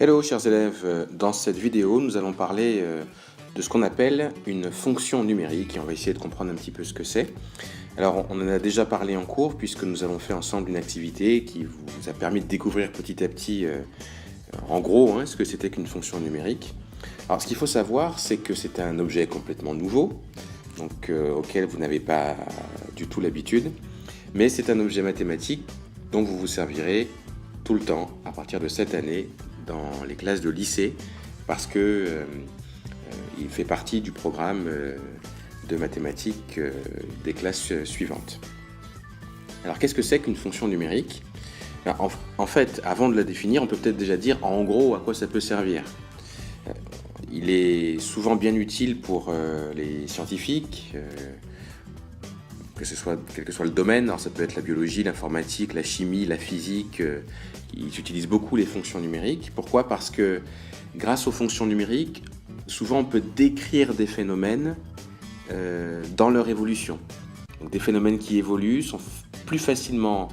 Hello chers élèves, dans cette vidéo nous allons parler de ce qu'on appelle une fonction numérique et on va essayer de comprendre un petit peu ce que c'est. Alors on en a déjà parlé en cours puisque nous avons fait ensemble une activité qui vous a permis de découvrir petit à petit en gros ce que c'était qu'une fonction numérique. Alors ce qu'il faut savoir c'est que c'est un objet complètement nouveau, donc auquel vous n'avez pas du tout l'habitude, mais c'est un objet mathématique dont vous vous servirez tout le temps à partir de cette année dans les classes de lycée parce que il fait partie du programme de mathématiques des classes suivantes. Alors qu'est-ce que c'est qu'une fonction numérique ? En fait, avant de la définir, on peut peut-être déjà dire en gros à quoi ça peut servir. Il est souvent bien utile pour les scientifiques, quel que soit le domaine. Alors ça peut être la biologie, l'informatique, la chimie, la physique. Ils utilisent beaucoup les fonctions numériques. Pourquoi ? Parce que grâce aux fonctions numériques, souvent on peut décrire des phénomènes dans leur évolution. Donc, des phénomènes qui évoluent peuvent plus facilement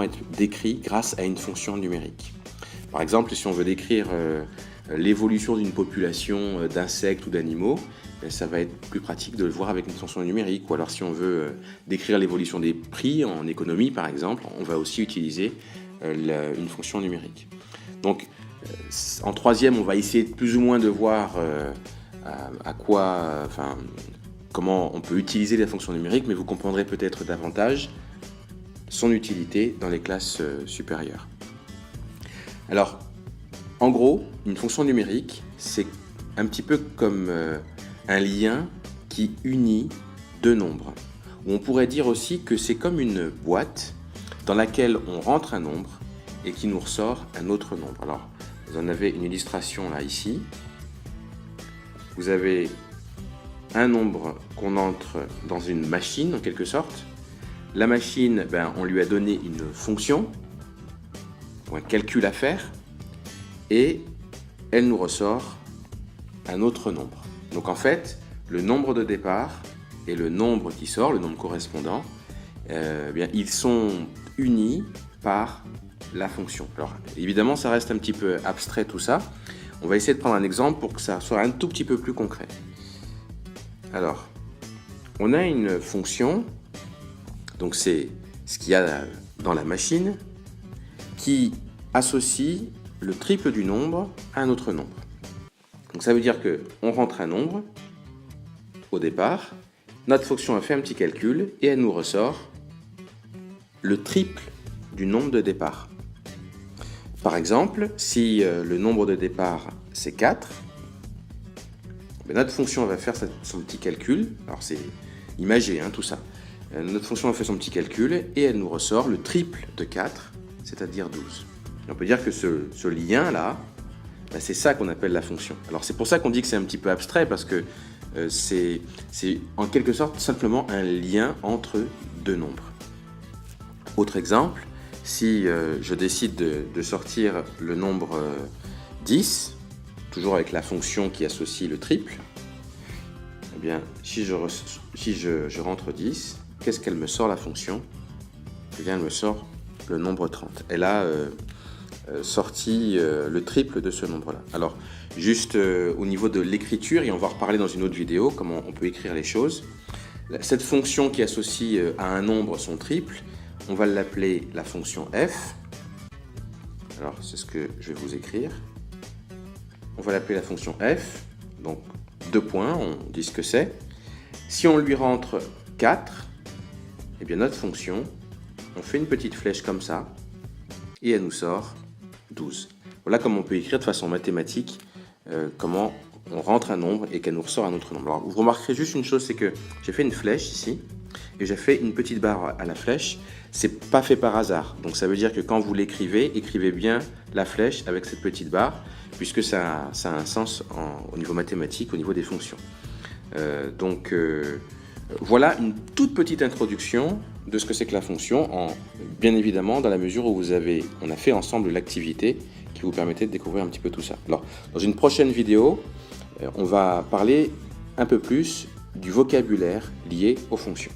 être décrits grâce à une fonction numérique. Par exemple, si on veut décrire l'évolution d'une population d'insectes ou d'animaux, ça va être plus pratique de le voir avec une fonction numérique. Ou alors si on veut décrire l'évolution des prix en économie par exemple, on va aussi utiliser une fonction numérique. Donc en troisième, on va essayer plus ou moins de voir comment on peut utiliser la fonction numérique, mais vous comprendrez peut-être davantage son utilité dans les classes supérieures. Alors, en gros, une fonction numérique, c'est un petit peu comme un lien qui unit deux nombres. Ou on pourrait dire aussi que c'est comme une boîte dans laquelle on rentre un nombre et qui nous ressort un autre nombre. Alors, vous en avez une illustration là, ici. Vous avez un nombre qu'on entre dans une machine, en quelque sorte. La machine, on lui a donné une fonction, ou un calcul à faire, et elle nous ressort un autre nombre. Donc en fait, le nombre de départ et le nombre qui sort, le nombre correspondant, ils sont unis par la fonction. Alors évidemment, ça reste un petit peu abstrait tout ça. On va essayer de prendre un exemple pour que ça soit un tout petit peu plus concret. Alors, on a une fonction, donc c'est ce qu'il y a dans la machine, qui associe le triple du nombre à un autre nombre. Donc ça veut dire qu'on rentre un nombre au départ, notre fonction a fait un petit calcul et elle nous ressort le triple du nombre de départ. Par exemple, si le nombre de départ c'est 4, notre fonction va faire son petit calcul, alors c'est imagé tout ça, notre fonction a fait son petit calcul et elle nous ressort le triple de 4, c'est-à-dire 12. Et on peut dire que ce lien-là, c'est ça qu'on appelle la fonction. Alors c'est pour ça qu'on dit que c'est un petit peu abstrait, parce que c'est en quelque sorte simplement un lien entre deux nombres. Autre exemple, si je décide de sortir le nombre 10, toujours avec la fonction qui associe le triple, eh bien si je rentre 10, qu'est-ce qu'elle me sort la fonction ? Eh bien elle me sort le nombre 30. Elle a sorti le triple de ce nombre-là. Alors, juste au niveau de l'écriture, et on va reparler dans une autre vidéo comment on peut écrire les choses, cette fonction qui associe à un nombre son triple, on va l'appeler la fonction f. Alors, c'est ce que je vais vous écrire. On va l'appeler la fonction f, donc 2 points, on dit ce que c'est. Si on lui rentre 4, eh bien notre fonction, on fait une petite flèche comme ça, et elle nous sort 12. Voilà comment on peut écrire de façon mathématique comment on rentre un nombre et qu'elle nous ressort un autre nombre. Alors vous remarquerez juste une chose, c'est que j'ai fait une flèche ici et j'ai fait une petite barre à la flèche. C'est pas fait par hasard. Donc ça veut dire que quand vous l'écrivez, écrivez bien la flèche avec cette petite barre, puisque ça a un sens au niveau mathématique, au niveau des fonctions. Voilà une toute petite introduction de ce que c'est que la fonction, bien évidemment dans la mesure où on a fait ensemble l'activité qui vous permettait de découvrir un petit peu tout ça. Alors, dans une prochaine vidéo, on va parler un peu plus du vocabulaire lié aux fonctions.